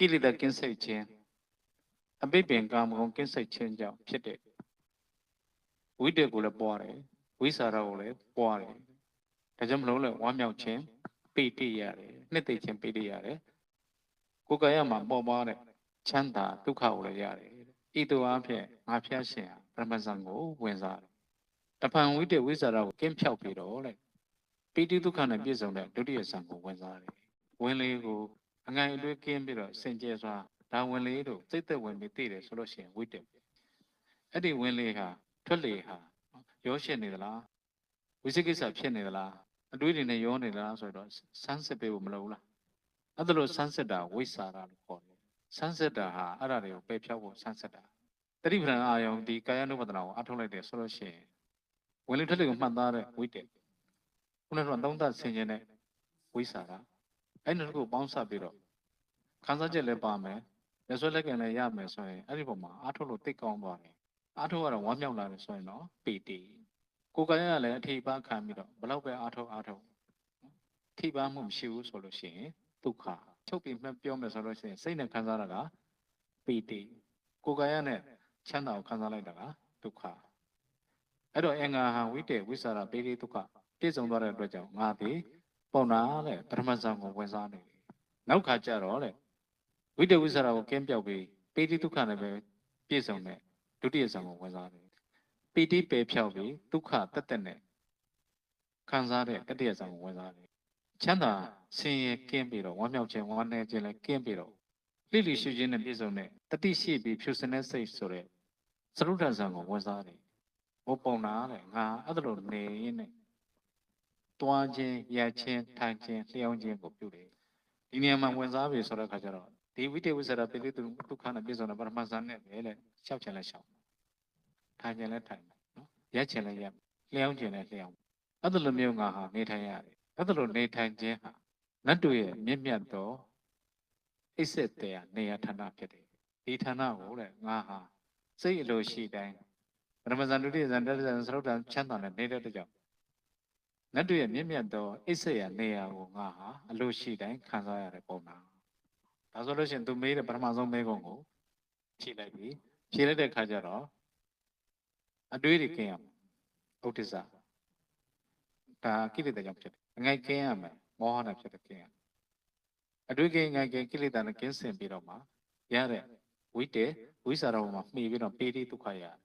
ကိလေသာကင်းစိတ်ခြင်းအပိပင်ကာမဂုဏ်ကင်းစိတ်ခြင်းကြောင့်ဖြစ်တဲ့ဝိတ္တကိုလည်းပွားတယ်ဝိစာရကိုလည်းပွားတယ်ဒါကြောင့်မလို့လေဝမ်းမြောက်ခြင်းပိဋိရတယ်နှစ်သိခြင်းပိဋိရတယ်ကိုယ်ကာယမှာပေါ်ပွားတဲ့ချမ်းသာဒုက္ခကိုလည်းရတယ်ဤသို့အားဖြင့်ငါဖျားရှင်ပရမဇန်ကိုဝင်စားတယ်တဖန်ဝိတ္တဝိစာရကိုကင်းဖြောက်ပြီးတော့လေပိဋိဒုက္ခနဲ့ပြည့်စုံတဲ့ဒုတိယဇန်ကိုဝင်စားတယ်ဝင်လေကိုအငိုင်အတွေ့ကင်းပြီးတော့စင်ကြယ်စွာဒါဝင်လေတို့စိတ်သက်ဝင်ပြီးသိတယ်ဆိုလို့ရှိရင်ဝိတ္တအဲ့ဒီဝင်လေဟာထွက်လေဟာရောရှင်းနေသလားဝိသိကိစ္စဖြစ်နေသလားအတွေးတွေနဲ့ရောနေသလားဆိုတော့စမ်းစစ်ပေးဖို့မလိုဘူးလားအဲ့ဒါလို့စမ်းစစ်တာဝိစာရလို့ခေါ်တယ်စမ်းစစ်တာဟာအဲ့ဒါတွေကိုပယ်ဖြောက်ဖို့စမ်းစစ်တာတတိပ္ပံအာယုံဒီကာယ ानु ပဒနာကိုအထုတ်လိုက်တယ်ဆိုလို့ရှိရင်ဝင်လေထွက်လေကိုမှတ်သားတဲ့ဝိတ္တခုနကသုံးသပ်ဆင်ခြင်တဲ့ဝိစာရအဲ့ဒီတစ်ခုပေါင်းစပ်ပြီးတော့ခံစားချက်လည်းပါမယ်လက်ဆွဲလက်ကင်လည်းရမယ်ဆိုရင်အဲ့ဒီပုံမှာအထုတ်လို့သိကောင်းသွားတယ်အထုတ်ကတော့ဝမ်းမြောက်လာတယ်ဆိုရင်တော့ပီတိကိုယ်ကလည်းအထိပန်းခံပြီးတော့ဘလောက်ပဲအထုတ်ထိပန်းမှုမရှိဘူးဆိုလို့ရှိရင်ဒုက္ခချုပ်ပြီးမှပြောမယ်ဆိုလို့ရှိရင်စိတ်နဲ့ခံစားရတာကပီတိကိုယ်ကနဲ့ချမ်းသာကိုခံစားလိုက်တာကဒုက္ခအဲ့တော့အင်္ဂါဟံဝိတ္တဝိစာရပိဋိဒုက္ခပြည့်စုံသွားတဲ့အတွက်ကြောင့်ငါသည်ပုံနာတဲ့ပထမဇန်ကိုဝင်စားနေတယ်နောက်ခါကျတော့တဲ့ဝိတ္တဝိစာရကိုကင်းပြောက်ပြီးပိဋိဒုက္ခနဲ့ပဲပြည့်စုံတဲ့ဒုတိယဇန်ကိုဝင်စားတယ်ပီတိပယ်ဖြောက်ပြီးဒုက္ခတက်တက်နဲ့ခံစားတဲ့တတိယဇန်ကိုဝင်စားတယ်ချမ်းသာဆင်းရဲကင်းပြီးတော့ဝမ်းမြောက်ခြင်းဝမ်းနည်းခြင်းလည်းကင်းပြီးတော့လိလိရှုခြင်းနဲ့ပြည့်စုံတဲ့တတိရှိပြီးဖြူစင်တဲ့စိတ်ဆိုတဲ့သရုဒ္ဓဇန်ကိုဝင်စားတယ်ဘုံပုံနာတဲ့ငါအဲ့ဒါလိုနေရင်းနဲ့တွားခြင်းရက်ခြင်းထိုင်ခြင်းလျှောင်းခြင်းကိုပြုတယ်ဒီနေရာမှာဝင်စားပြီဆိုတဲ့အခါကျတော့ဒီဝိတ္တဝိစာရပိဋိဒုက္ခနဲ့ပြည့်စုံတဲ့ပရမဇန်နဲ့ပဲလေရှောက်ခြင်းလည်းရှောက်ထိုင်ခြင်းလည်းထိုင်နော်ရက်ခြင်းလည်းရက်လျှောင်းခြင်းလည်းလျှောင်းအဲ့ဒါလိုမျိုးငါဟာနေထိုင်ရတယ်အဲ့ဒါလိုနေထိုင်ခြင်းဟာနတ်တို့ရဲ့မြင့်မြတ်သောအိစ္ဆတရားနေရာဌာနဖြစ်တယ်ဒီဌာနကိုတဲ့ငါဟာစိတ်အလိုရှိတိုင်းပရမဇန်ဒုတိယဇန်တတိယဇန်သရုပ်တံချမ်းသာနဲ့နေတဲ့အတွက်ကြောင့်နတ်တို့ရဲ့မြင့်မြတ်သောအိစ္ဆရာနေရာကိုငါဟာအလိုရှိတိုင်းခံစားရတဲ့ပုံနာဒါဆိုလို့ရှိရင်သူမေးတဲ့ပထမဆုံးမေးခွန်းကိုဖြေလိုက်ပြီဖြေလိုက်တဲ့အခါကျတော့အတွေးတွေကင်းရမယ်ဥဒိစ္စဒါကိလေသာကြောင့်ဖြစ်တယ်အငိုက်ကင်းရမယ်မောဟနဲ့ဖြစ်တဲ့ကင်းရအတွေးကင်းငိုက်ကင်းကိလေသာနဲ့ကင်းစင်ပြီးတော့မှရတဲ့ဝိတ္တဝိစာရဘုံမှာမှီပြီးတော့ပေတိဒုက္ခရတယ်